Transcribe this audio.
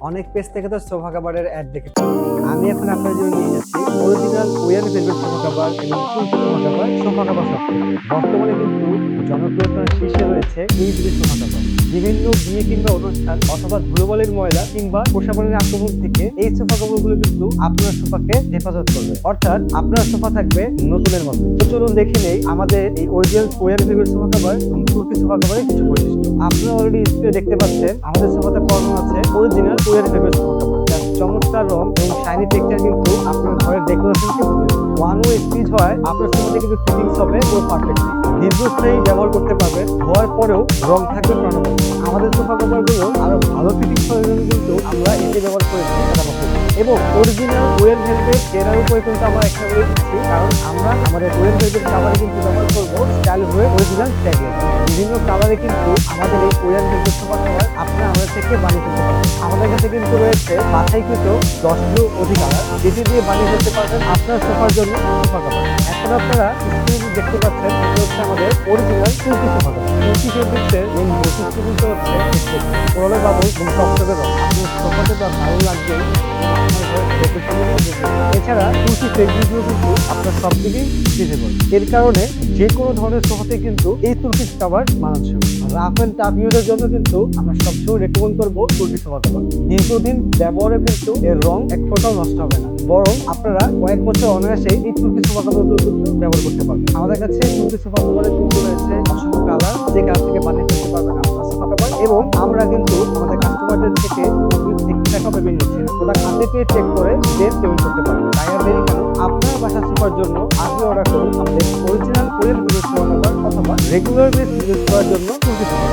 অনেক পেজ থেকে তো সোফা কাভারের অ্যাড দেখেছি। আমি এখন আপনার জন্য নিয়ে যাচ্ছি অরিজিনাল ওয়ার ভেলভেট সোফা কাভার এবং তুর্কি সোফা কাভার শপ থেকে। বর্তমানে কিন্তু জনপ্রিয়তার শীর্ষে রয়েছে এই দুটি সোফা কাভার। বিভিন্ন বিয়ে কিংবা অনুষ্ঠান অথবা ধুলোবালির ময়লা কিংবা পোষাবানের আক্রমণ থেকে এই সোফা কাভারগুলো কিন্তু আপনার সোফাকে হেফাজত করবে, অর্থাৎ আপনার সোফা থাকবে নতুনের মতো। তো চলুন দেখে নেই আমাদের এই অরিজিনাল ওয়ার ভেলভেট সোফা কাভার এবং তুর্কি সোফা কাভারের কিছু বৈশিষ্ট্য। আপনারা অলরেডি স্ক্রিনে দেখতে পাচ্ছেন আমাদের সোফাতে পড়ানো আছে অরিজিনাল ওয়ার ভেলভেট সোফা কাভার। যার চমৎকার রং এবং শাইনি টেক্সচার কিন্তু আপনার ঘরের ডেকোরেশনকে বুঝে। ওয়ান ওয়ে স্টিচ হয় আপনার সোফাতে কিন্তু ফিটিংস হবে পুরো পারফেক্টলি। দীর্ঘস্থায়ী ব্যবহার করতে পারবেন, ধোয়ার পরেও রং থাকবে প্রাণবন্ত। আমাদের সোফা কভার গুলো আরো ভালো ফিটিংস করার জন্য কিন্তু আমরা এটি ব্যবহার করেছি এবং অরিজিনাল ওয়েল ভেলভেট এর উপরে কিন্তু আমরা একটা বলে দিচ্ছি, কারণ আমরা আমাদের ওয়েল ভেলভেট কাভারে কিন্তু ব্যবহার করবো স্টাইল ওয়ে অরিজিনাল ট্যাগের। বিভিন্ন কালারে কিন্তু আমাদের এই ওয়েল ভেলভেট সোফা কভার আপনারা আমাদের থেকে বানিয়ে ফেলতে পারবেন। আমাদের কাছে কিন্তু রয়েছে বাছাইকৃত 10টিরও অধিক কালার, যেটি দিয়ে বানিয়ে ফেলতে পারবেন আপনার সোফার জন্য সোফা কভার। এখন আপনারা স্ক্রিনে দেখতে পাচ্ছেন এটা হচ্ছে আমাদের অরিজিনাল তুর্কি সোফা কভার। তুর্কি ফেব্রিক্সের মেইন বৈশিষ্ট্য কিন্তু হচ্ছে পুরনো বাবুল এবং টকটকে রং। আপনার সোফাতে তো ভালো লাগবে। এছাড়া তুর্কি ফেব্রিকগুলো কিন্তু আপনার সব দিকেই ভিজিবল। এর কারণে যে কোনো ধরনের সোফাতে কিন্তু এই তুর্কি কাভার মানানসই। রাফ এন্ড টাফ ইউজের জন্য কিন্তু আমরা সবসময় রেকমেন্ড করবো তুর্কি সোফা কাভার। দীর্ঘদিন ব্যবহারে কিন্তু এর রং এক ফোঁটাও নষ্ট হবে না, বরং আপনারা কয়েক বছর অনায়াসে এই তুর্কি সোফা কাভারগুলো কিন্তু ব্যবহার করতে পারবেন। আমাদের কাছে তুর্কি সোফা কাভারের কিন্তু রয়েছে অসংখ্য কালার, যে কালার থেকে বানিয়ে ফেলতে পারবেন আপনার সোফা কাভার। এবং আমরা কিন্তু আমাদের কাস্টমারদের থেকে টাকা পেমেন্ট নিচ্ছি না, ওরা হাতে পেয়ে চেক করে দেন পেমেন্ট করতে পারবেন। তাই আর দেরি কেন, আপনার বাসা সোফার জন্য আগে অর্ডার করুন আমাদের original Korean video sofa cover অথবা রেগুলার বেস ভিডিও করার জন্য তুর্কি সোফা।